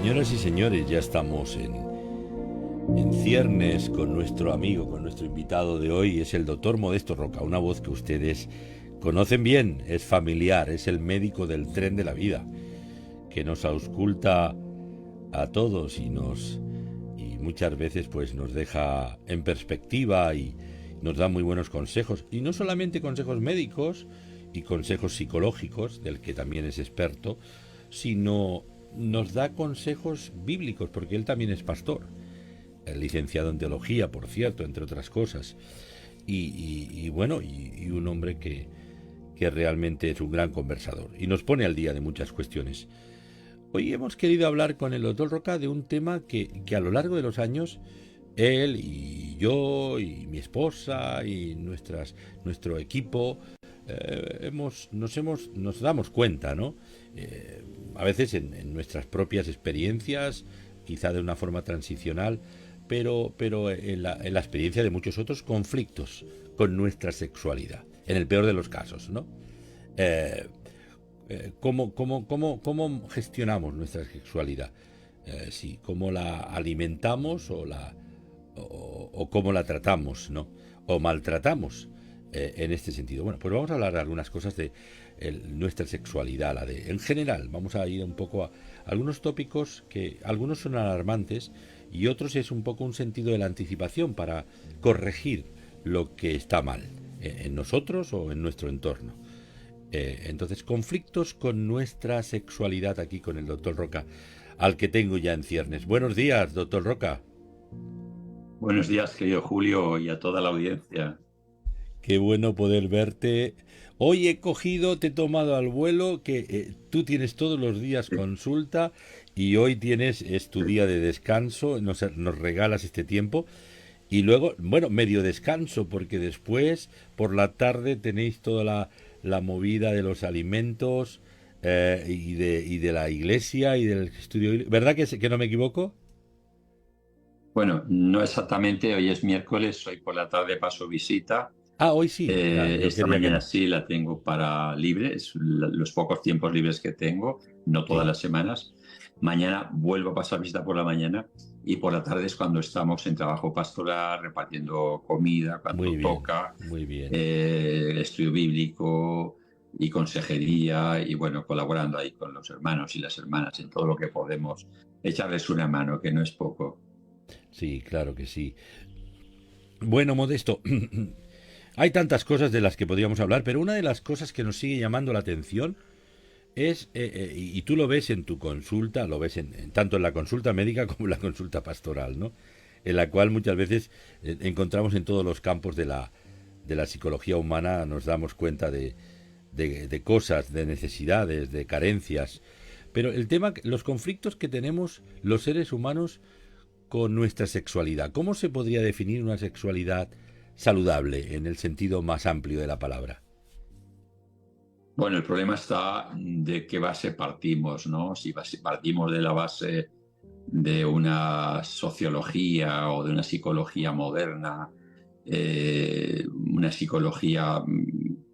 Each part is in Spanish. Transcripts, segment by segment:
Señoras y señores, ya estamos en ciernes con nuestro amigo, con nuestro invitado de hoy. Es el doctor Modesto Roca, una voz que ustedes conocen bien, es familiar, es el médico del tren de la vida, que nos ausculta a todos y muchas veces pues nos deja en perspectiva y nos da muy buenos consejos. Y no solamente consejos médicos y consejos psicológicos, del que también es experto, sino nos da consejos bíblicos, porque él también es pastor, licenciado en teología, por cierto, entre otras cosas, y un hombre que realmente es un gran conversador y nos pone al día de muchas cuestiones. Hoy hemos querido hablar con el doctor Roca de un tema que a lo largo de los años él y yo y mi esposa y nuestro equipo nos damos cuenta, ¿no? A veces en nuestras propias experiencias, quizá de una forma transicional, pero en la experiencia de muchos otros conflictos con nuestra sexualidad, en el peor de los casos, ¿no? Eh, ¿Cómo gestionamos nuestra sexualidad? Sí, ¿cómo la alimentamos o cómo la tratamos, ¿no? O maltratamos en este sentido. Bueno, pues vamos a hablar de algunas cosas de nuestra sexualidad, en general. Vamos a ir un poco a algunos tópicos que algunos son alarmantes y otros es un poco un sentido de la anticipación para corregir lo que está mal en nosotros o en nuestro entorno. Entonces, conflictos con nuestra sexualidad aquí con el doctor Roca, al que tengo ya en ciernes. Buenos días, doctor Roca. Buenos días, querido Julio, y a toda la audiencia. Qué bueno poder verte. Hoy te he tomado al vuelo, que tú tienes todos los días consulta y hoy es tu día de descanso, nos regalas este tiempo. Y luego, bueno, medio descanso, porque después, por la tarde, tenéis toda la movida de los alimentos y de la iglesia y del estudio. ¿Verdad que no me equivoco? Bueno, no exactamente, hoy es miércoles, hoy por la tarde paso visita. Ah, hoy sí. Ah, yo Esta quería que mañana no. sí la tengo para libre, los pocos tiempos libres que tengo, no todas Sí, las semanas. Mañana vuelvo a pasar visita por la mañana y por la tarde es cuando estamos en trabajo pastoral, repartiendo comida, muy cuando bien, toca, muy bien. estudio bíblico y consejería y bueno, colaborando ahí con los hermanos y las hermanas en todo lo que podemos, echarles una mano, que no es poco. Sí, claro que sí. Bueno, Modesto, hay tantas cosas de las que podríamos hablar, pero una de las cosas que nos sigue llamando la atención y tú lo ves en tu consulta, lo ves tanto en la consulta médica como en la consulta pastoral, ¿no? En la cual muchas veces encontramos en todos los campos de la psicología humana, nos damos cuenta de cosas, de necesidades, de carencias. Pero el tema, los conflictos que tenemos los seres humanos con nuestra sexualidad. ¿Cómo se podría definir una sexualidad saludable en el sentido más amplio de la palabra? Bueno, el problema está de qué base partimos, ¿no? Si partimos de la base de una sociología o de una psicología moderna, una psicología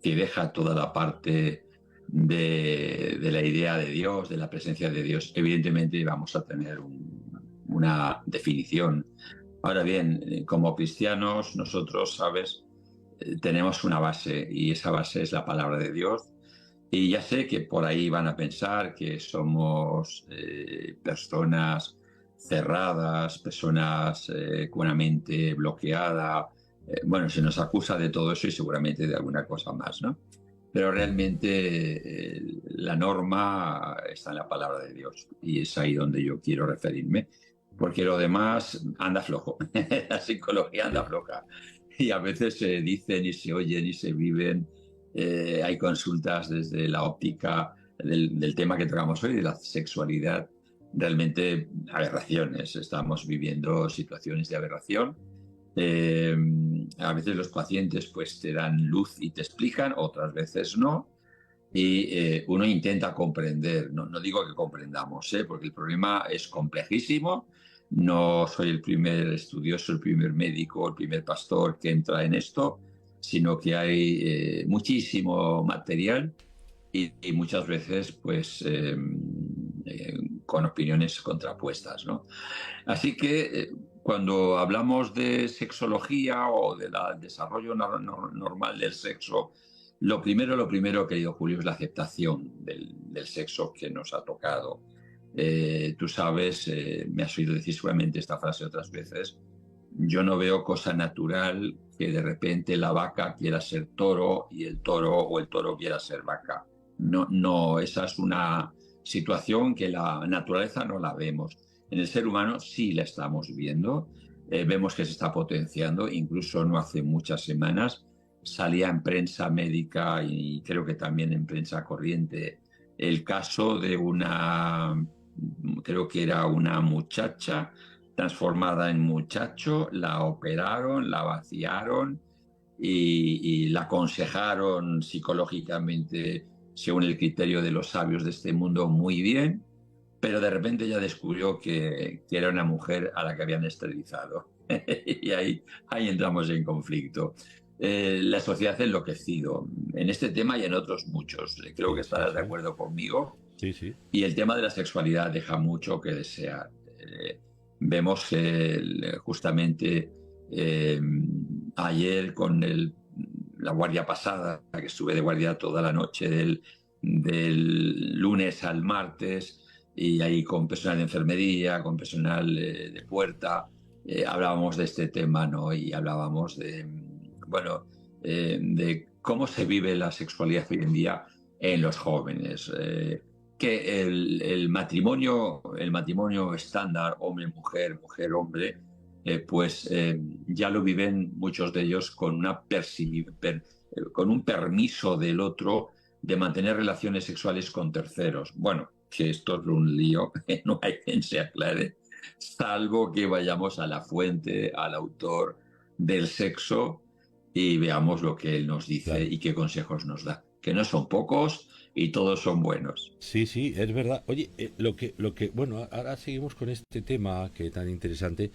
que deja toda la parte de la idea de Dios, de la presencia de Dios, evidentemente vamos a tener una definición. Ahora bien, como cristianos, nosotros, ¿sabes? Tenemos una base y esa base es la palabra de Dios. Y ya sé que por ahí van a pensar que somos personas cerradas, personas con una mente bloqueada. Bueno, se nos acusa de todo eso y seguramente de alguna cosa más, ¿no? Pero realmente la norma está en la palabra de Dios y es ahí donde yo quiero referirme, porque lo demás anda flojo. La psicología anda Sí. floja y a veces se dicen y se oyen y se viven. Hay consultas desde la óptica del tema que tocamos hoy, de la sexualidad, realmente aberraciones. Estamos viviendo situaciones de aberración. Eh, a veces los pacientes pues te dan luz y te explican, otras veces no. Y uno intenta comprender, no digo que comprendamos, porque el problema es complejísimo. No soy el primer estudioso, el primer médico, el primer pastor que entra en esto, sino que hay muchísimo material y muchas veces pues con opiniones contrapuestas, ¿no? Así que cuando hablamos de sexología o del desarrollo normal del sexo, lo primero, querido Julio, es la aceptación del sexo que nos ha tocado. Tú sabes, me has oído decir seguramente esta frase otras veces, yo no veo cosa natural que de repente la vaca quiera ser toro y el toro o el toro quiera ser vaca. No, no, esa es una situación que la naturaleza no la vemos. En el ser humano sí la estamos viendo, vemos que se está potenciando, incluso no hace muchas semanas salía en prensa médica y creo que también en prensa corriente el caso de creo que era una muchacha transformada en muchacho, la operaron, la vaciaron y la aconsejaron psicológicamente según el criterio de los sabios de este mundo muy bien, pero de repente ella descubrió que era una mujer a la que habían esterilizado. Y ahí entramos en conflicto. La sociedad ha enloquecido en este tema y en otros muchos. Creo que Sí, sí, estarás de sí. acuerdo conmigo. Sí, sí. Y el tema de la sexualidad deja mucho que desear. Vemos justamente eh, ayer con la guardia pasada, que estuve de guardia toda la noche del lunes al martes, y ahí con personal de enfermería, con personal de puerta, hablábamos de este tema, ¿no? Y hablábamos bueno, de cómo se vive la sexualidad hoy en día en los jóvenes. Que el matrimonio estándar, hombre-mujer, mujer-hombre, ya lo viven muchos de ellos con un permiso del otro de mantener relaciones sexuales con terceros. Bueno, que esto es un lío, que no hay quien se aclare, salvo que vayamos a la fuente, al autor del sexo y veamos lo que él nos dice Claro. y qué consejos nos da, que no son pocos y todos son buenos. Sí, sí, es verdad. Oye, bueno, ahora seguimos con este tema que es tan interesante,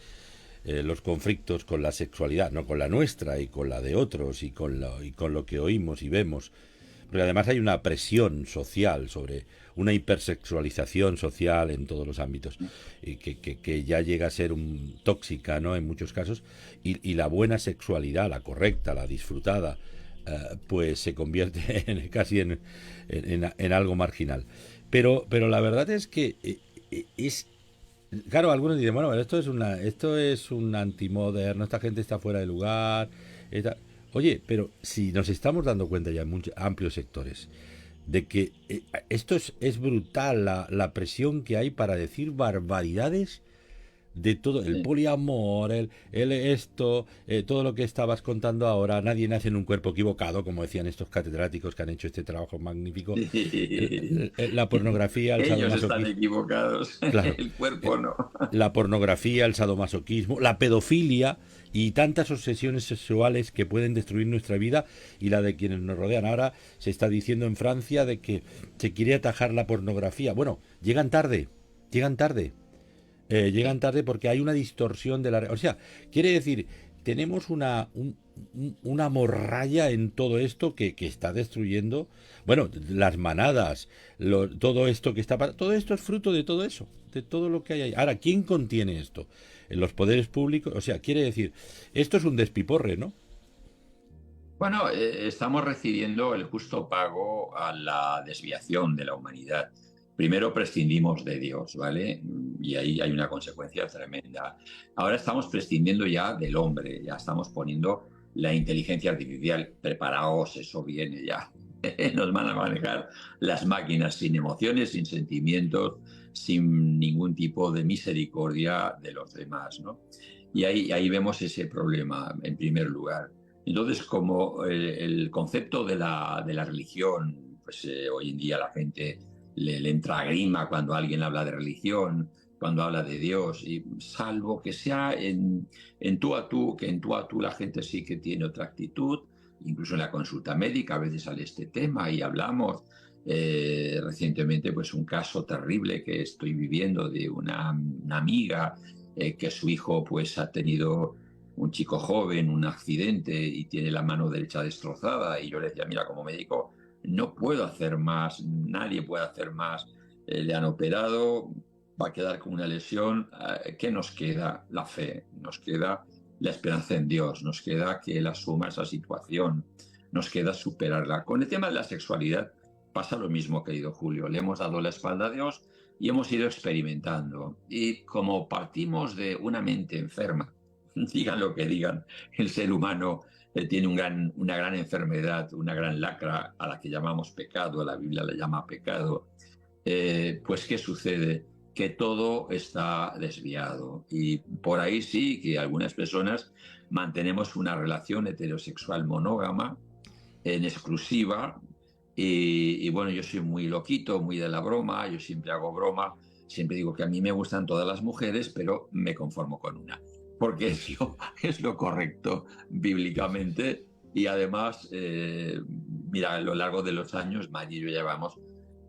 los conflictos con la sexualidad, no con la nuestra y con la de otros y con lo que oímos y vemos. Porque además hay una presión social sobre una hipersexualización social en todos los ámbitos y que ya llega a ser tóxica, ¿no? En muchos casos. Y la buena sexualidad, la correcta, la disfrutada, pues se convierte casi en algo marginal. Pero la verdad es que es claro, algunos dicen, bueno, esto es un antimoderno, esta gente está fuera de lugar. esta- Oye, pero si nos estamos dando cuenta ya en muchos amplios sectores de que es brutal la presión que hay para decir barbaridades de todo, el Sí. poliamor, el esto, todo lo que estabas contando ahora, nadie nace en un cuerpo equivocado, como decían estos catedráticos que han hecho este trabajo magnífico, la pornografía, el Ellos están sadomasoquismo, equivocados, claro, el cuerpo no. la pornografía, el sadomasoquismo, la pedofilia y tantas obsesiones sexuales que pueden destruir nuestra vida y la de quienes nos rodean. Ahora se está diciendo en Francia de que se quiere atajar la pornografía. Bueno, llegan tarde. Llegan tarde porque hay una distorsión de la... O sea, quiere decir, tenemos una morralla en todo esto que está destruyendo, bueno, las manadas, todo esto que está... Todo esto es fruto de todo eso, de todo lo que hay ahí. Ahora, ¿quién contiene esto? En los poderes públicos, o sea, quiere decir, esto es un despiporre, ¿no? Bueno, estamos recibiendo el justo pago a la desviación de la humanidad. Primero prescindimos de Dios, ¿vale? Y ahí hay una consecuencia tremenda. Ahora estamos prescindiendo ya del hombre, ya estamos poniendo la inteligencia artificial. Preparaos, eso viene ya. Nos van a manejar las máquinas sin emociones, sin sentimientos, sin ningún tipo de misericordia de los demás, ¿no? Y ahí vemos ese problema en primer lugar. Entonces, como el concepto de la religión, pues hoy en día la gente le entra grima cuando alguien habla de religión, cuando habla de Dios, y salvo que sea en tú a tú, que en tú a tú la gente sí que tiene otra actitud, incluso en la consulta médica a veces sale este tema y hablamos. Recientemente, pues un caso terrible que estoy viviendo de una amiga que su hijo pues ha tenido un chico joven, un accidente y tiene la mano derecha destrozada y yo le decía, mira, como médico no puedo hacer más, nadie puede hacer más. Le han operado, va a quedar con una lesión. ¿Qué nos queda? La fe, nos queda la esperanza en Dios, nos queda que Él asuma esa situación, nos queda superarla. Con el tema de la sexualidad pasa lo mismo, querido Julio. Le hemos dado la espalda a Dios y hemos ido experimentando. Y como partimos de una mente enferma, digan lo que digan, el ser humano tiene una gran enfermedad, una gran lacra a la que llamamos pecado, la Biblia la llama pecado. Pues ¿qué sucede? Que todo está desviado y por ahí sí que algunas personas mantenemos una relación heterosexual monógama en exclusiva y bueno, yo soy muy loquito, muy de la broma, yo siempre hago broma, siempre digo que a mí me gustan todas las mujeres, pero me conformo con una, porque Sí, sí, sí. es lo correcto Sí, sí. bíblicamente y además, mira, a lo largo de los años, Maggie y yo llevamos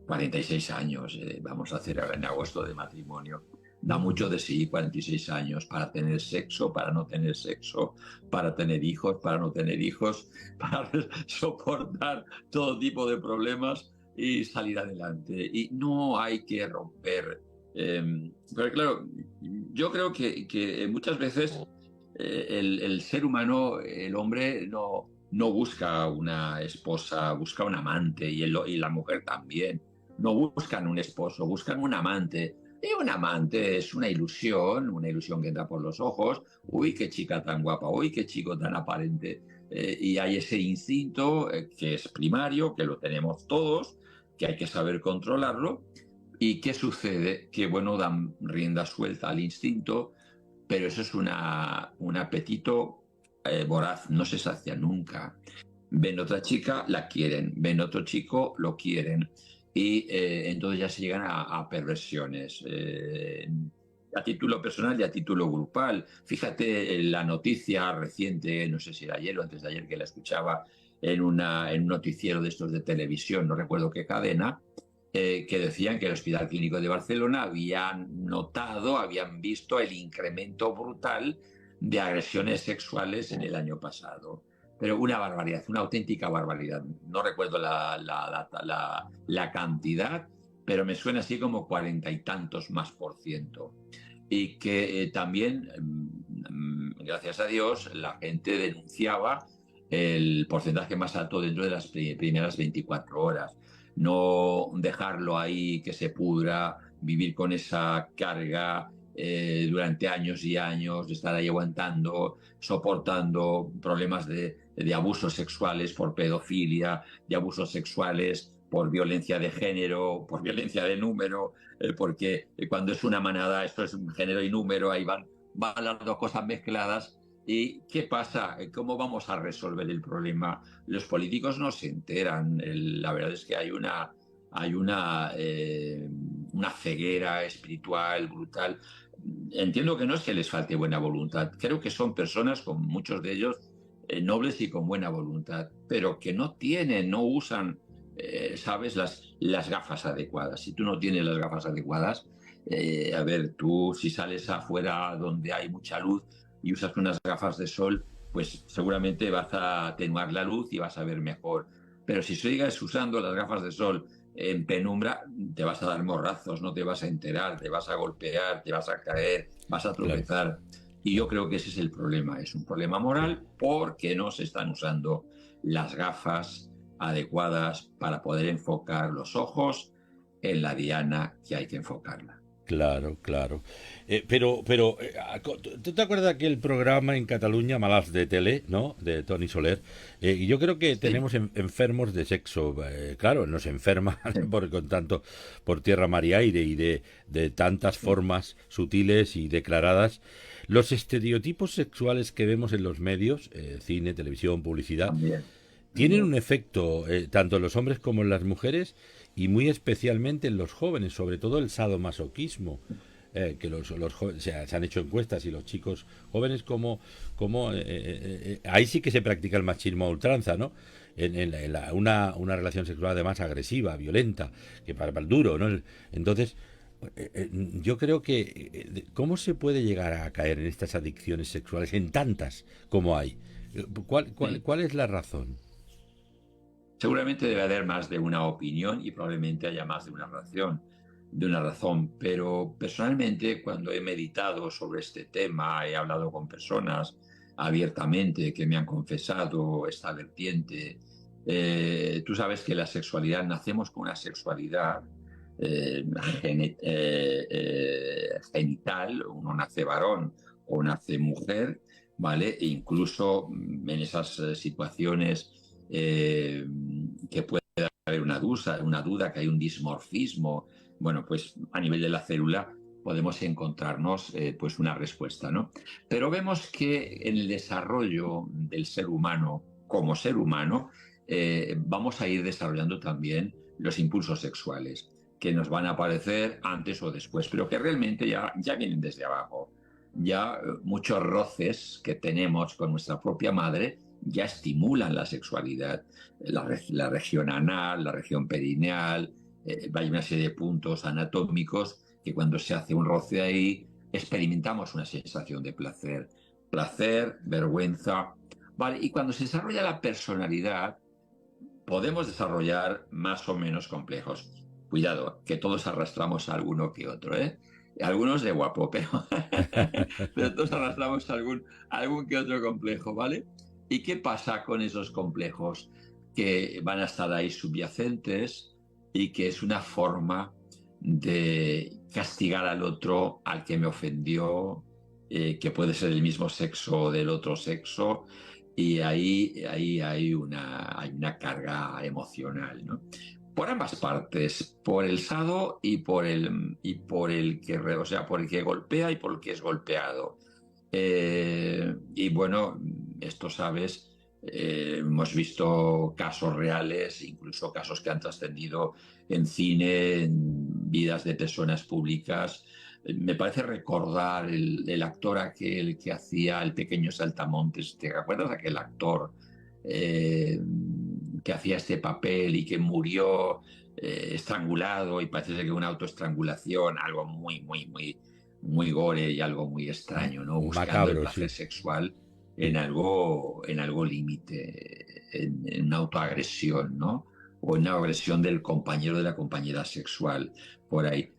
46 años, vamos a hacer ahora en agosto de matrimonio. Da mucho de sí 46 años para tener sexo, para no tener sexo, para tener hijos, para no tener hijos, para soportar todo tipo de problemas y salir adelante. Y no hay que romper. Pero claro, yo creo que muchas veces el ser humano, el hombre, no busca una esposa, busca un amante y la mujer también. No buscan un esposo, buscan un amante. Y un amante es una ilusión que entra por los ojos. Uy, qué chica tan guapa, uy, qué chico tan aparente. Y hay ese instinto que es primario, que lo tenemos todos, que hay que saber controlarlo. ¿Y qué sucede? Que, bueno, dan rienda suelta al instinto, pero eso es un apetito voraz, no se sacia nunca. Ven otra chica, la quieren, ven otro chico, lo quieren. Y entonces ya se llegan a perversiones. A título personal y a título grupal. Fíjate en la noticia reciente, no sé si era ayer o antes de ayer que la escuchaba en un noticiero de estos de televisión, no recuerdo qué cadena, que decían que el Hospital Clínico de Barcelona habían notado, habían visto el incremento brutal de agresiones sexuales en el año pasado. Pero una barbaridad, una auténtica barbaridad. No recuerdo la cantidad, pero me suena así como 40 y tantos más por ciento. Y que también, gracias a Dios, la gente denunciaba el porcentaje más alto dentro de las primeras 24 horas. No dejarlo ahí que se pudra, vivir con esa carga durante años y años, de estar ahí aguantando, soportando problemas de abusos sexuales por pedofilia, de abusos sexuales por violencia de género, por violencia de número, porque cuando es una manada, esto es un género y número, ahí van las dos cosas mezcladas. ¿Y qué pasa? ¿Cómo vamos a resolver el problema? Los políticos no se enteran. La verdad es que hay una ceguera espiritual brutal. Entiendo que no es que les falte buena voluntad. Creo que son personas, con muchos de ellos, nobles y con buena voluntad, pero que no tienen, no usan, sabes, las gafas adecuadas. Si tú no tienes las gafas adecuadas, a ver, tú si sales afuera donde hay mucha luz y usas unas gafas de sol, pues seguramente vas a atenuar la luz y vas a ver mejor. Pero si sigues usando las gafas de sol en penumbra, te vas a dar morrazos, no te vas a enterar, te vas a golpear, te vas a caer, vas a Claro. tropezar. Y yo creo que ese es el problema. Es un problema moral porque no se están usando las gafas adecuadas para poder enfocar los ojos en la diana que hay que enfocarla. Claro, claro. ¿Tú te acuerdas de aquel programa en Cataluña, Malats de Tele, ¿no? De Toni Soler. Y yo creo que Sí, tenemos enfermos de sexo. Claro, nos enferman sí, con tanto por tierra, mar y aire y de tantas sí, formas sutiles y declaradas. Los estereotipos sexuales que vemos en los medios, cine, televisión, publicidad, también, tienen también. un efecto tanto en los hombres como en las mujeres y muy especialmente en los jóvenes, sobre todo el sadomasoquismo. Que los jóvenes, se han hecho encuestas y los chicos jóvenes ahí sí que se practica el machismo a ultranza, ¿no? Una relación sexual además agresiva, violenta, que para el duro, ¿no? Entonces, yo creo que ¿cómo se puede llegar a caer en estas adicciones sexuales, en tantas como hay? Sí. ¿Cuál es la razón? Seguramente debe haber más de una opinión y probablemente haya más de una razón. de una razón, pero personalmente cuando he meditado sobre este tema, he hablado con personas abiertamente que me han confesado esta vertiente. Tú sabes que la sexualidad, nacemos con una sexualidad eh, genital, uno nace varón o nace mujer, ¿vale? E incluso en esas situaciones que puede haber una duda, que hay un dismorfismo, bueno, pues a nivel de la célula podemos encontrarnos pues una respuesta, ¿no? Pero vemos que en el desarrollo del ser humano como ser humano vamos a ir desarrollando también los impulsos sexuales que nos van a aparecer antes o después, pero que realmente ya vienen desde abajo. Ya muchos roces que tenemos con nuestra propia madre ya estimulan la sexualidad, la región anal, la región perineal, hay una serie de puntos anatómicos que cuando se hace un roce ahí experimentamos una sensación de placer, placer, vergüenza, ¿vale? Y cuando se desarrolla la personalidad, podemos desarrollar más o menos complejos. Cuidado, que todos arrastramos a alguno que otro, ¿eh? Algunos de guapo, pero todos arrastramos algún que otro complejo, ¿vale? ¿Y qué pasa con esos complejos que van a estar ahí subyacentes y que es una forma de castigar al otro, al que me ofendió, que puede ser del mismo sexo o del otro sexo, y ahí hay una carga emocional, ¿no? Por ambas partes, por el sado y por el que, o sea, por el que golpea y por el que es golpeado. Y bueno, esto sabes, hemos visto casos reales, incluso casos que han trascendido en cine, en vidas de personas públicas. Me parece recordar el actor aquel que hacía El pequeño saltamontes. ¿Te acuerdas de aquel actor eh, que hacía este papel y que murió estrangulado y parece ser que una autoestrangulación, algo muy gore y algo muy extraño, ¿no? Buscando el Macabro, placer sí. sexual Sí. en algo límite, en una autoagresión, ¿no? O en una agresión del compañero de la compañera sexual, por ahí.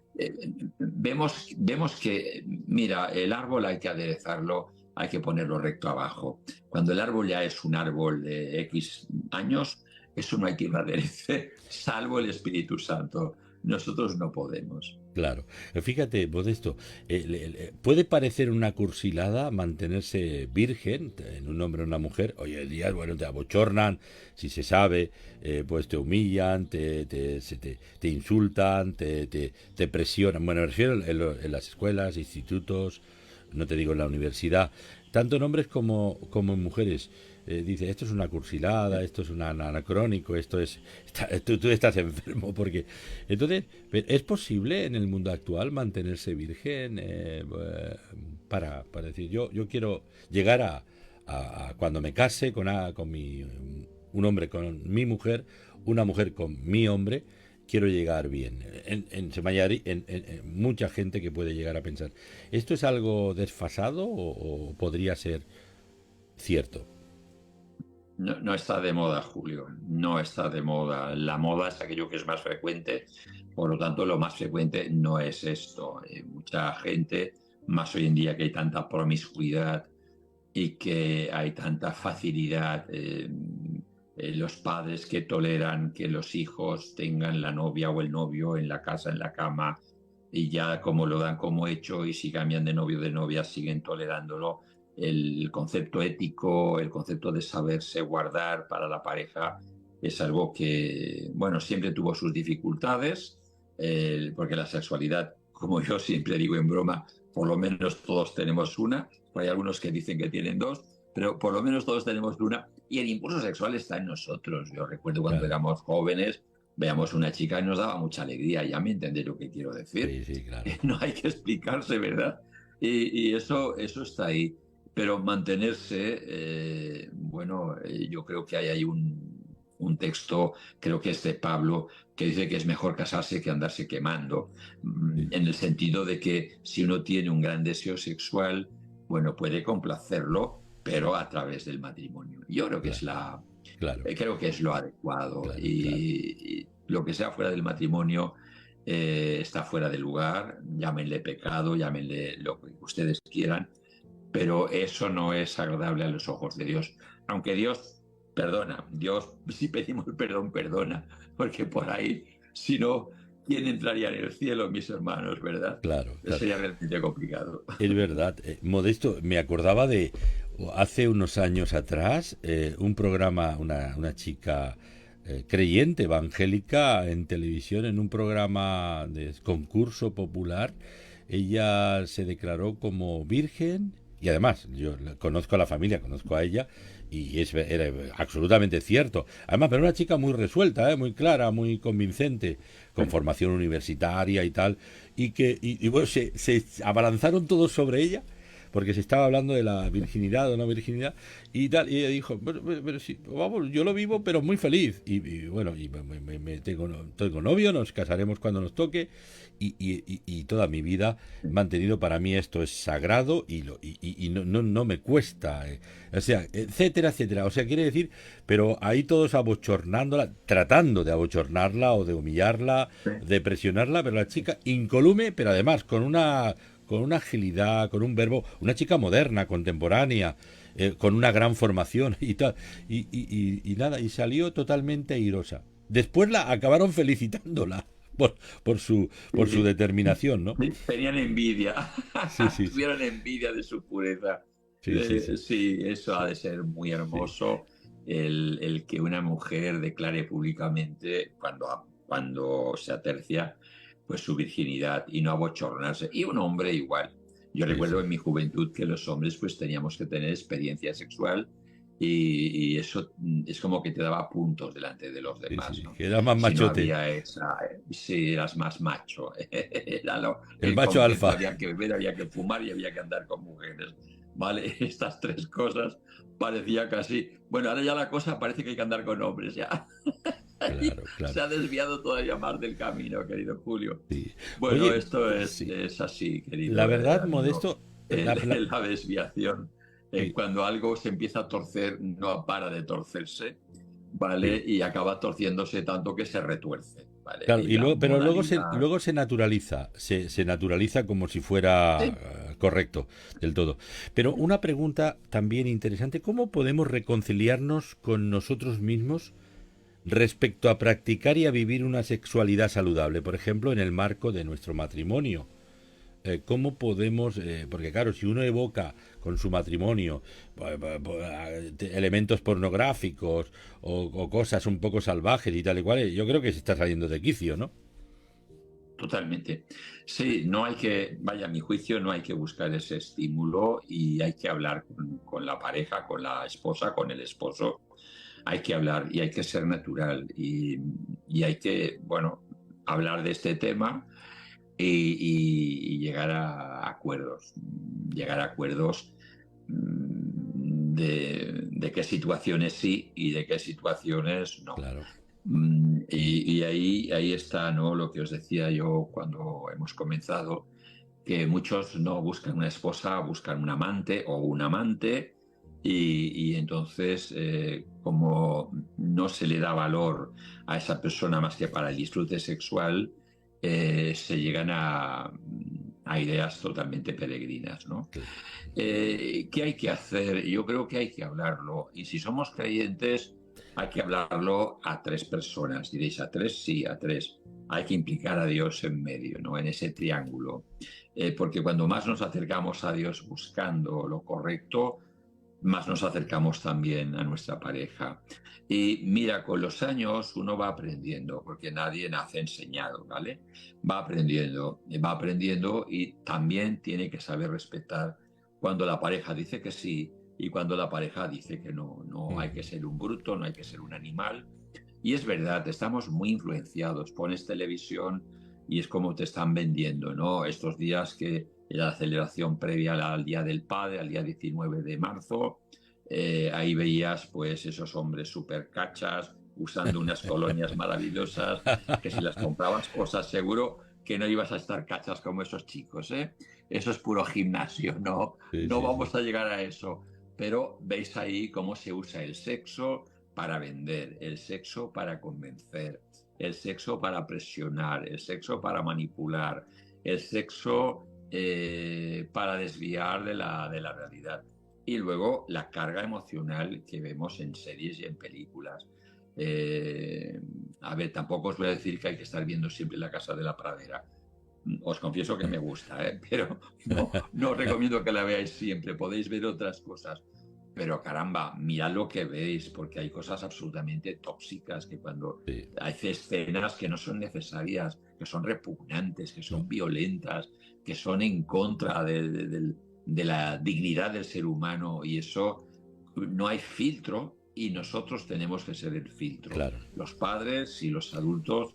Vemos que, mira, el árbol hay que aderezarlo, hay que ponerlo recto abajo. Cuando el árbol ya es un árbol de X años, eso no hay quien lo aderece, salvo el Espíritu Santo. Nosotros no podemos. Claro. Fíjate, Modesto, puede parecer una cursilada mantenerse virgen en un hombre o una mujer. Hoy en día, bueno, te abochornan, si se sabe, pues te humillan, te insultan, te presionan. Bueno, me refiero en las escuelas, institutos, no te digo en la universidad, tanto en hombres como en mujeres. Dice, esto es una cursilada, esto es un anacrónico, tú estás enfermo porque... Entonces, ¿es posible en el mundo actual mantenerse virgen para decir, yo quiero llegar a cuando me case un hombre con mi mujer, una mujer con mi hombre, quiero llegar bien? En mucha gente que puede llegar a pensar, ¿esto es algo desfasado o podría ser cierto? No, no está de moda, Julio, no está de moda. La moda es aquello que es más frecuente, por lo tanto lo más frecuente no es esto. Mucha gente, más hoy en día que hay tanta promiscuidad y que hay tanta facilidad, los padres que toleran que los hijos tengan la novia o el novio en la casa, en la cama, y ya como lo dan como hecho y si cambian de novio o de novia siguen tolerándolo. El concepto ético, el concepto de saberse guardar para la pareja es algo que, bueno, siempre tuvo sus dificultades, porque la sexualidad, como yo siempre digo en broma, por lo menos todos tenemos una, hay algunos que dicen que tienen dos, pero por lo menos todos tenemos una, y el impulso sexual está en nosotros. Yo recuerdo cuando Claro. éramos jóvenes, veamos una chica y nos daba mucha alegría, ya me entendéis lo que quiero decir. Sí, sí, claro. No hay que explicarse, ¿verdad? Y eso está ahí. Pero mantenerse, bueno, yo creo que hay un texto, creo que es de Pablo, que dice que es mejor casarse que andarse quemando, Sí, en el sentido de que si uno tiene un gran deseo sexual, bueno, puede complacerlo, pero a través del matrimonio. Yo creo que claro, claro, creo que es lo adecuado claro, claro. y lo que sea fuera del matrimonio, está fuera de lugar, llámenle pecado, llámenle lo que ustedes quieran, pero eso no es agradable a los ojos de Dios. Aunque Dios perdona, Dios, si pedimos perdón, perdona, porque por ahí, si no, ¿quién entraría en el cielo, mis hermanos, verdad? Claro, claro. Sería realmente complicado. Es verdad. Modesto, me acordaba de hace unos años atrás, un programa, una chica creyente, evangélica, en televisión, en un programa de concurso popular. Ella se declaró como virgen y además yo conozco a la familia, conozco a ella y era absolutamente cierto. Además, pero una chica muy resuelta, muy clara, muy convincente, con formación universitaria y tal, y bueno, se abalanzaron todos sobre ella porque se estaba hablando de la virginidad o no virginidad y tal, y ella dijo, pero sí, vamos, yo lo vivo pero muy feliz, y bueno, y tengo novio, nos casaremos cuando nos toque, y toda mi vida he mantenido, para mí esto es sagrado y no me cuesta, o sea, etcétera, etcétera, o sea, quiere decir, pero ahí todos abochornándola, tratando de abochornarla o de humillarla, Sí. de presionarla, pero la chica incolume, pero además con una agilidad, con un verbo, una chica moderna, contemporánea, con una gran formación y tal, y nada, y salió totalmente airosa. Después la acabaron felicitándola por, por su Sí, determinación, ¿no? tenían envidia, Sí, sí, sí, tuvieron envidia de su pureza. sí, sí, sí, Sí, eso ha sí, de ser muy sí, hermoso, el que una mujer declare públicamente cuando se atercia pues su virginidad y no abochornarse. Y un hombre igual. Yo sí, recuerdo sí, en mi juventud que los hombres pues teníamos que tener experiencia sexual y eso es como que te daba puntos delante de los sí, demás, sí, ¿no? que era más Si no machote, había esa, si eras más macho, era el el macho contento, alfa. había que beber, había que fumar y había que andar con mujeres, ¿vale? Estas tres cosas parecía casi, bueno, ahora ya la cosa parece que hay que andar con hombres, ya. Claro, claro. Se ha desviado todavía más del camino, querido Julio. Sí. Bueno, Oye, esto sí, es así, la querido verdad, amigo. Modesto, la, La desviación, sí, cuando algo se empieza a torcer, no para de torcerse, ¿vale? sí. Y acaba torciéndose tanto que se retuerce, ¿vale? Claro, Y la pero luego modalidad... se naturaliza, se naturaliza como si fuera Sí, correcto del todo. Pero una pregunta también interesante, ¿cómo podemos reconciliarnos con nosotros mismos respecto a practicar y a vivir una sexualidad saludable? Por ejemplo, en el marco de nuestro matrimonio. ¿Cómo podemos, porque claro, si uno evoca con su matrimonio elementos pornográficos o cosas un poco salvajes y tal y cual, yo creo que se está saliendo de quicio, ¿no? totalmente. Sí, no hay que, vaya, a mi juicio, no hay que buscar ese estímulo y hay que hablar con la pareja, con la esposa, con el esposo. Hay que hablar y hay que ser natural y hay que, bueno, hablar de este tema y llegar a acuerdos. Llegar a acuerdos de qué situaciones sí y de qué situaciones no. Claro. Y ahí está, ¿no? Lo que os decía yo cuando hemos comenzado, que muchos no buscan una esposa, buscan un amante o un amante, y entonces, como no se le da valor a esa persona más que para el disfrute sexual, se llegan a ideas totalmente peregrinas, ¿no? Sí, ¿Qué hay que hacer? Yo creo que hay que hablarlo. Y si somos creyentes, hay que hablarlo a tres personas. Diréis, ¿a tres? Sí, a tres. Hay que implicar a Dios en medio, ¿no? En ese triángulo. Porque cuando más nos acercamos a Dios buscando lo correcto, más nos acercamos también a nuestra pareja. Y mira, con los años uno va aprendiendo, porque nadie nace enseñado, ¿vale? Va aprendiendo y también tiene que saber respetar cuando la pareja dice que sí y cuando la pareja dice que no. No hay que ser un bruto, no hay que ser un animal. Y es verdad, estamos muy influenciados. Pones televisión y es como te están vendiendo, ¿no? Estos días que la celebración previa al Día del Padre, al día 19 de marzo, ahí veías pues esos hombres súper cachas, usando unas colonias maravillosas, que si las comprabas cosas seguro que no ibas a estar cachas como esos chicos, ¿eh? Eso es puro gimnasio, no, sí, no sí, sí. vamos a llegar a eso. Pero veis ahí cómo se usa el sexo para vender, el sexo para convencer, el sexo para presionar, el sexo para manipular, el sexo para desviar de la realidad. Y luego la carga emocional que vemos en series y en películas. Eh, a ver, tampoco os voy a decir que hay que estar viendo siempre La Casa de la Pradera. Os confieso que me gusta, pero no os recomiendo que la veáis siempre. Podéis ver otras cosas. Pero caramba, mirad lo que veis, porque hay cosas absolutamente tóxicas que cuando Sí. hay escenas que no son necesarias, que son repugnantes, que son No, violentas, que son en contra de la dignidad del ser humano, y eso no hay filtro y nosotros tenemos que ser el filtro, claro. los padres y los adultos,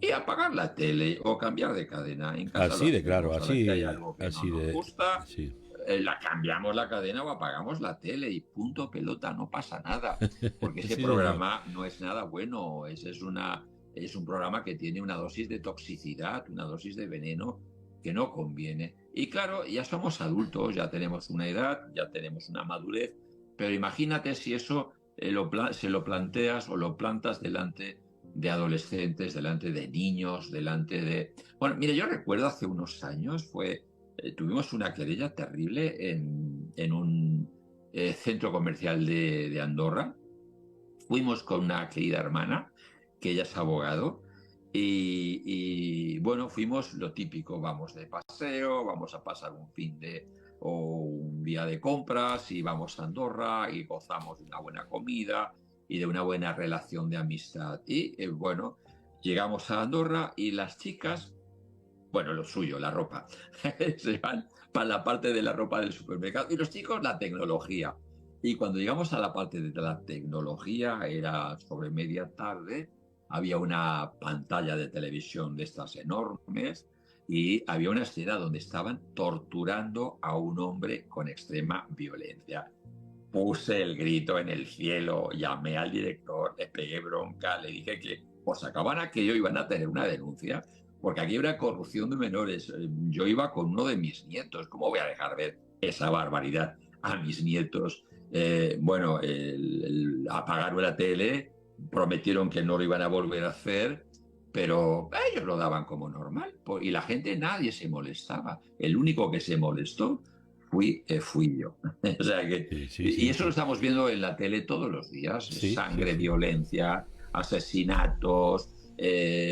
y apagar la tele o cambiar de cadena. En casa lo Así de claro, hacemos. Ahora que hay algo que no así nos de, gusta, sí. la cambiamos la cadena o apagamos la tele y punto pelota, no pasa nada, porque ese Sí, señor. programa no es nada bueno, es un programa que tiene una dosis de toxicidad, una dosis de veneno que no conviene. Y claro, ya somos adultos, ya tenemos una edad, ya tenemos una madurez, pero imagínate si eso se lo planteas o lo plantas delante de adolescentes, delante de niños, delante de... Bueno, mire, yo recuerdo hace unos años, tuvimos una querella terrible en un centro comercial de Andorra. Fuimos con una querida hermana, que ella es abogado, bueno, fuimos lo típico, vamos de paseo, vamos a pasar un fin de o un día de compras y vamos a Andorra y gozamos de una buena comida y de una buena relación de amistad. Bueno, llegamos a Andorra y las chicas, bueno, lo suyo, la ropa. Se van para la parte de la ropa del supermercado y los chicos la tecnología. Y cuando llegamos a la parte de la tecnología, era sobre media tarde, había una pantalla de televisión de estas enormes y había una escena donde estaban torturando a un hombre con extrema violencia. Puse el grito en el cielo, llamé al director, le pegué bronca, le dije que o sacaban aquello iban a tener una denuncia, porque aquí era corrupción de menores. Yo iba con uno de mis nietos, ¿cómo voy a dejar ver esa barbaridad a mis nietos? Bueno, apagaron la tele, prometieron que no lo iban a volver a hacer, pero ellos lo daban como normal, y la gente, nadie se molestaba. El único que se molestó fui yo. O sea que, Sí, sí, y sí, eso lo sí. estamos viendo en la tele todos los días: Sí, sí, sangre, sí. violencia, asesinatos,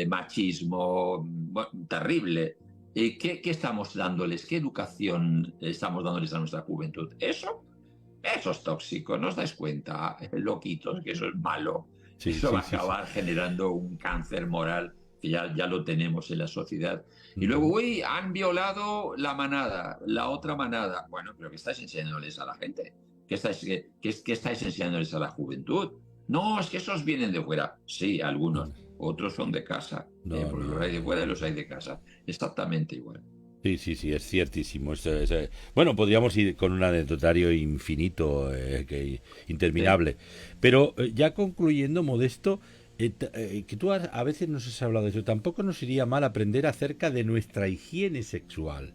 machismo, bueno, terrible. ¿Qué estamos dándoles? ¿Qué educación estamos dándoles a nuestra juventud? Eso es tóxico, ¿no os dais cuenta, loquitos, que eso es malo? Sí, Eso va sí, a sí, sí. acabar generando un cáncer moral que ya lo tenemos en la sociedad. Y luego, Ujú. uy, han violado la manada, la otra manada. Bueno, pero ¿qué estáis enseñándoles a la gente? ¿Qué estáis enseñándoles a la juventud? No, es que esos vienen de fuera. Sí, algunos. Otros son de casa. No, Porque los no, hay de no, fuera y no. los hay de casa. Exactamente igual. Sí, sí, sí, es ciertísimo. Bueno, podríamos ir con un anecdotario infinito, Sí. interminable. Pero ya concluyendo, Modesto, que tú a veces nos has hablado de eso, tampoco nos iría mal aprender acerca de nuestra higiene sexual,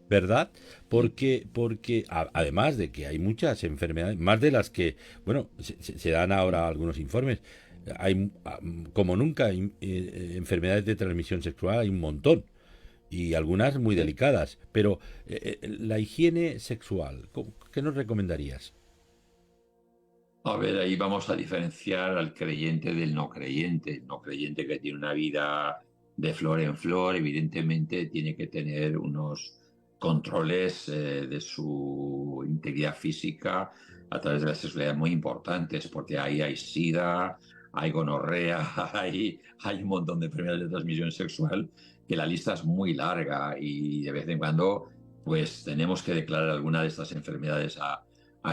¿verdad? Sí. Porque además de que hay muchas enfermedades, más de las que, bueno, se dan ahora algunos informes, hay como nunca enfermedades de transmisión sexual, hay un montón y algunas muy Sí. delicadas. Pero la higiene sexual, ¿qué nos recomendarías? A ver, ahí vamos a diferenciar al creyente del no creyente. El no creyente, que tiene una vida de flor en flor, evidentemente tiene que tener unos controles de su integridad física a través de la sexualidad muy importantes, porque ahí hay sida, hay gonorrea, hay un montón de enfermedades de transmisión sexual, que la lista es muy larga, y de vez en cuando pues tenemos que declarar alguna de estas enfermedades a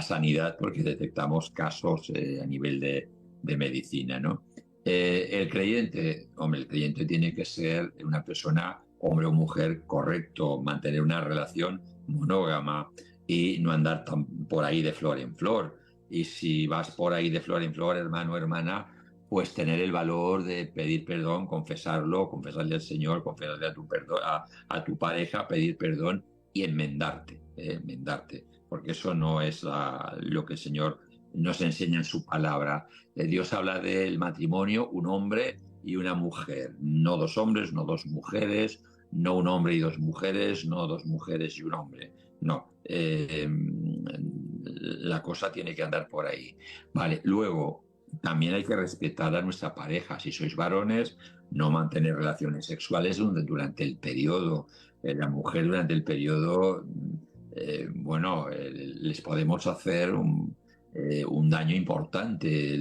sanidad, porque detectamos casos a nivel de medicina, ¿no? El creyente, hombre, el creyente tiene que ser una persona, hombre o mujer, correcto, mantener una relación monógama y no andar por ahí de flor en flor. Y si vas por ahí de flor en flor, hermano o hermana, pues tener el valor de pedir perdón, confesarlo, confesarle al Señor, confesarle a tu pareja, pedir perdón y enmendarte, porque eso no es lo que el Señor nos enseña en su palabra. Dios habla del matrimonio, un hombre y una mujer, no dos hombres, no dos mujeres, no un hombre y dos mujeres, no dos mujeres y un hombre. No, la cosa tiene que andar por ahí. Vale, luego también hay que respetar a nuestra pareja. Si sois varones, no mantener relaciones sexuales durante el periodo. La mujer durante el periodo, bueno, les podemos hacer un daño importante.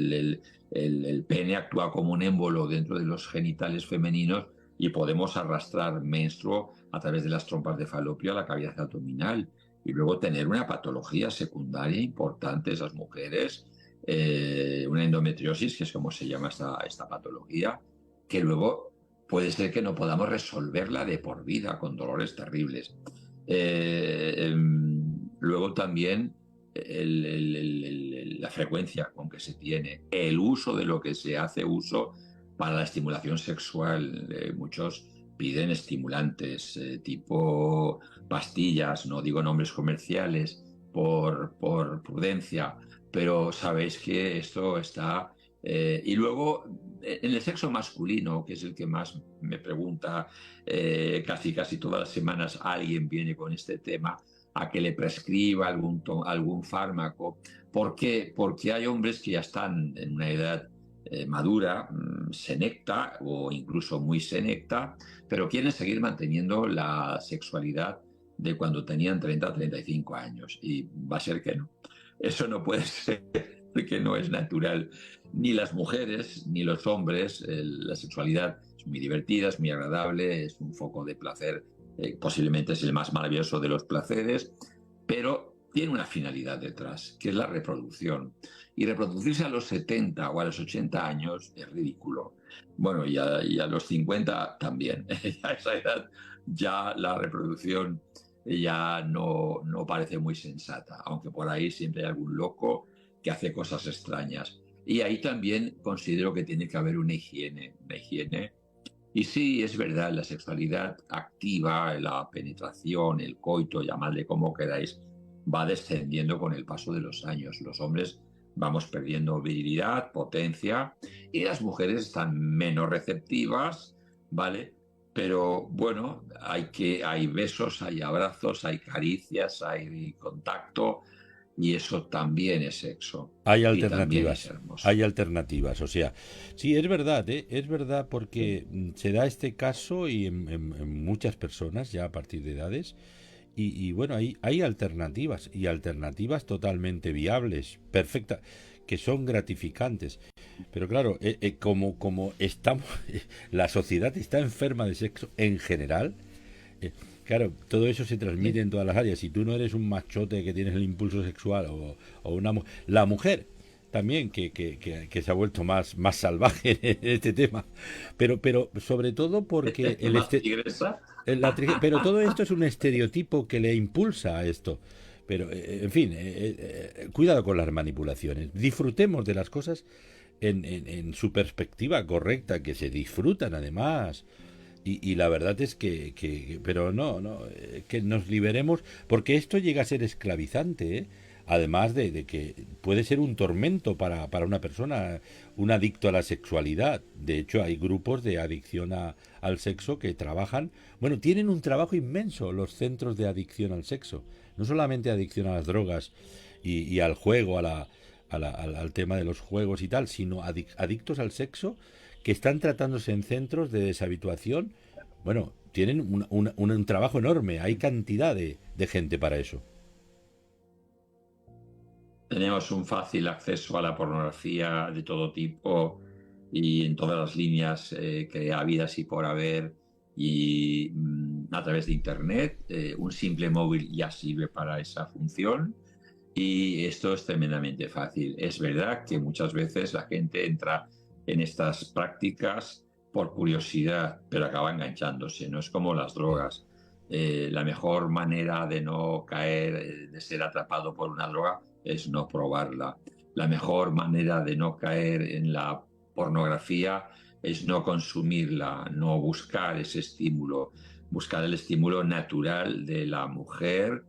El pene actúa como un émbolo dentro de los genitales femeninos y podemos arrastrar menstruo a través de las trompas de falopio a la cavidad abdominal y luego tener una patología secundaria importante esas mujeres, una endometriosis, que es como se llama esta patología, que luego puede ser que no podamos resolverla de por vida con dolores terribles. Luego también la frecuencia con que se tiene, el uso de lo que se hace uso para la estimulación sexual. Muchos piden estimulantes tipo pastillas, no digo nombres comerciales por prudencia, pero sabéis que esto está... y luego, en el sexo masculino, que es el que más me pregunta, casi todas las semanas alguien viene con este tema, a que le prescriba algún fármaco. ¿Por qué? Porque hay hombres que ya están en una edad madura, senecta o incluso muy senecta, pero quieren seguir manteniendo la sexualidad de cuando tenían 30 o 35 años. Y va a ser que no. Eso no puede ser, que no es natural. Ni las mujeres ni los hombres. La sexualidad es muy divertida, es muy agradable, es un foco de placer. Posiblemente es el más maravilloso de los placeres, pero tiene una finalidad detrás, que es la reproducción. Y reproducirse a los 70 o a los 80 años es ridículo. Bueno, y a los 50 también. A esa edad ya la reproducción ya no parece muy sensata, aunque por ahí siempre hay algún loco que hace cosas extrañas. Y ahí también considero que tiene que haber una higiene. Y sí, es verdad, la sexualidad activa, la penetración, el coito, llamadle como queráis, va descendiendo con el paso de los años. Los hombres vamos perdiendo virilidad, potencia, y las mujeres están menos receptivas, ¿vale? Pero bueno, hay besos, hay abrazos, hay caricias, hay contacto, y eso también es sexo. Hay Y también es alternativas, hermoso. hay alternativas. O sea, sí, es verdad, ¿eh? Es verdad porque se da este caso y en muchas personas ya a partir de edades. Y bueno, hay alternativas y alternativas totalmente viables, perfectas, que son gratificantes. Pero claro, como estamos, la sociedad está enferma de sexo en general. Claro, todo eso se transmite en todas las áreas. Si tú no eres un machote que tienes el impulso sexual o la mujer también que se ha vuelto más salvaje en este tema, pero sobre todo porque ¿Más tigresa? pero todo esto es un estereotipo que le impulsa a esto. Pero, en fin, cuidado con las manipulaciones. Disfrutemos de las cosas en su perspectiva correcta, que se disfrutan además. Y la verdad es pero no, que nos liberemos, porque esto llega a ser esclavizante, ¿eh? Además de que puede ser un tormento para una persona, un adicto a la sexualidad. De hecho, hay grupos de adicción al sexo que trabajan, bueno, tienen un trabajo inmenso los centros de adicción al sexo. No solamente adicción a las drogas y al juego, al tema de los juegos y tal, sino adictos al sexo que están tratándose en centros de deshabituación. Bueno, tienen un trabajo enorme, hay cantidad de gente para eso. Tenemos un fácil acceso a la pornografía de todo tipo y en todas las líneas que habidas y por haber y a través de Internet. Un simple móvil ya sirve para esa función y esto es tremendamente fácil. Es verdad que muchas veces la gente entra en estas prácticas por curiosidad, pero acaba enganchándose. No es como las drogas. La mejor manera de no caer, de ser atrapado por una droga, es no probarla. La mejor manera de no caer en la pornografía es no consumirla, no buscar ese estímulo, buscar el estímulo natural de la mujer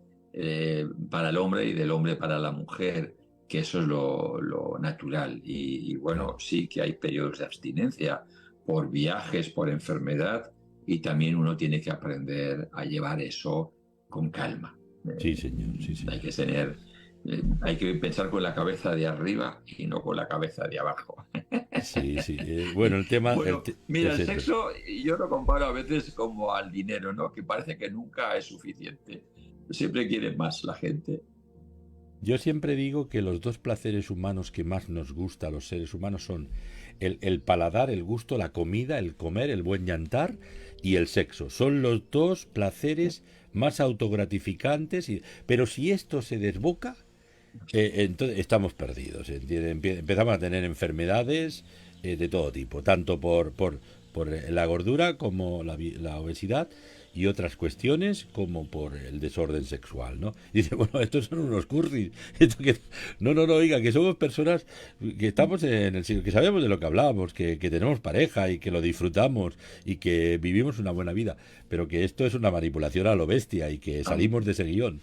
para el hombre y del hombre para la mujer, que eso es lo natural. Y bueno, sí que hay periodos de abstinencia, por viajes, por enfermedad, y también uno tiene que aprender a llevar eso con calma. Sí, señor, sí, Hay señor. que tener, hay que pensar con la cabeza de arriba y no con la cabeza de abajo. Sí, sí. Bueno, el tema Bueno, mira, es el eso. sexo yo lo comparo a veces como al dinero, ¿no? Que parece que nunca es suficiente. Siempre quiere más la gente. Yo siempre digo que los dos placeres humanos que más nos gusta a los seres humanos son el paladar, el gusto, la comida, el comer, el buen yantar y el sexo. Son los dos placeres más autogratificantes. Pero si esto se desboca, entonces estamos perdidos. Empezamos a tener enfermedades de todo tipo, tanto por la gordura como la obesidad y otras cuestiones como por el desorden sexual, ¿no? Y dice, bueno, estos son unos cursis. No, no, no, oiga, que somos personas que estamos en el siglo, que sabemos de lo que hablamos, que tenemos pareja y que lo disfrutamos y que vivimos una buena vida, pero que esto es una manipulación a lo bestia y que salimos de ese guión.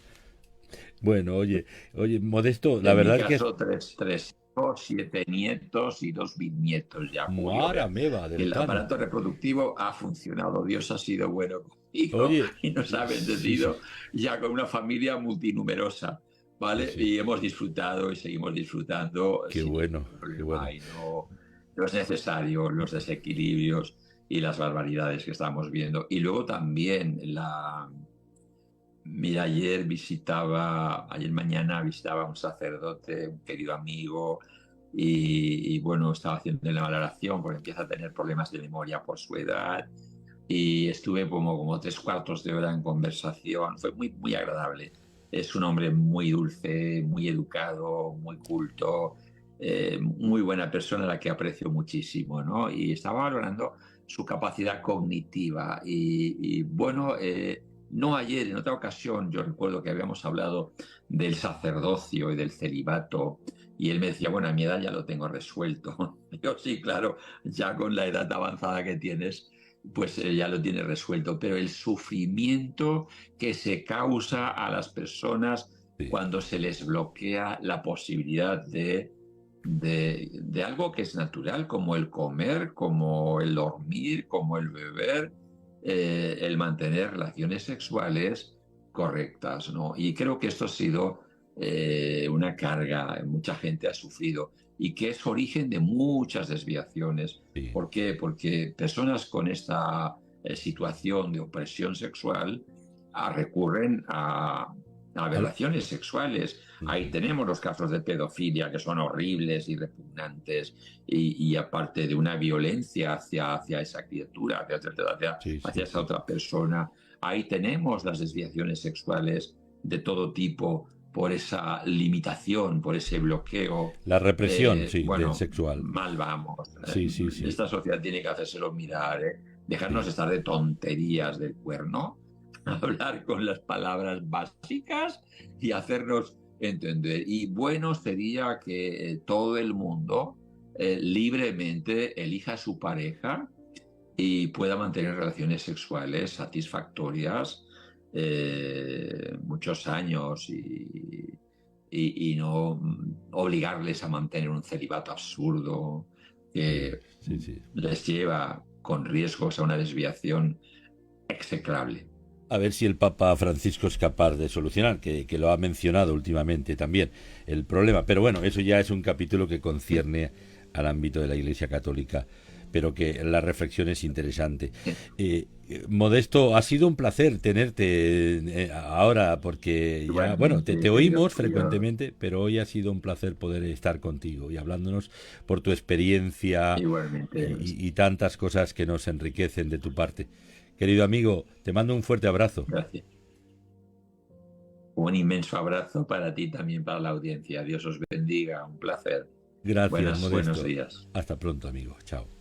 Bueno, oye, Modesto, la En mi verdad es que es caso, tres hijos, 7 nietos y 2 bisnietos ya, como yo Mara vea. Meva Que del el Tano. aparato reproductivo ha funcionado, Dios ha sido bueno conmigo Oye, y nos ha sí, sí, bendecido ya con una familia multinumerosa, sí, ¿vale? sí. Y hemos disfrutado y seguimos disfrutando Qué sin bueno, ningún qué problema bueno. y no es necesario los desequilibrios y las barbaridades que estamos viendo. Y luego también Mira, ayer mañana visitaba a un sacerdote, un querido amigo, y bueno, estaba haciendo la valoración porque empieza a tener problemas de memoria por su edad, y estuve como 3 cuartos de hora en conversación, fue muy, muy agradable. Es un hombre muy dulce, muy educado, muy culto, muy buena persona a la que aprecio muchísimo, ¿no? Y estaba valorando su capacidad cognitiva y bueno, no ayer, en otra ocasión, yo recuerdo que habíamos hablado del sacerdocio y del celibato, y él me decía, bueno, a mi edad ya lo tengo resuelto. Yo sí, claro, ya con la edad avanzada que tienes, pues ya lo tienes resuelto, pero el sufrimiento que se causa a las personas Sí, cuando se les bloquea la posibilidad de algo que es natural, como el comer, como el dormir, como el beber, el mantener relaciones sexuales correctas, ¿no? Y creo que esto ha sido una carga, mucha gente ha sufrido y que es origen de muchas desviaciones. sí. ¿Por qué? Porque personas con esta situación de opresión sexual recurren a Al- aberraciones sexuales. Ahí Ujú. tenemos los casos de pedofilia que son horribles y repugnantes y aparte de una violencia hacia esa criatura, Sí, hacia sí, esa sí. otra persona. Ahí tenemos las desviaciones sexuales de todo tipo por esa limitación, por ese bloqueo. La represión, sí, del Bueno, sexual. mal vamos. Sí, sí, sí, Esta sociedad tiene que hacérselo mirar, dejarnos sí. estar de tonterías del cuerno, hablar con las palabras básicas y hacernos entender. Y bueno sería que todo el mundo libremente elija a su pareja y pueda mantener relaciones sexuales satisfactorias muchos años y no obligarles a mantener un celibato absurdo que Sí, sí. les lleva con riesgos a una desviación execrable. A ver si el Papa Francisco es capaz de solucionar, que lo ha mencionado últimamente también, el problema. Pero bueno, eso ya es un capítulo que concierne al ámbito de la Iglesia Católica, pero que la reflexión es interesante. Modesto, ha sido un placer tenerte ahora, porque ya, bueno, Igualmente, te querido oímos tuyo, frecuentemente, pero hoy ha sido un placer poder estar contigo y hablándonos por tu experiencia igualmente. y tantas cosas que nos enriquecen de tu parte. Querido amigo, te mando un fuerte abrazo. Gracias. Un inmenso abrazo para ti también, para la audiencia. Dios os bendiga. Un placer. Gracias, Buenos Modesto. días. Hasta pronto, amigo. Chao.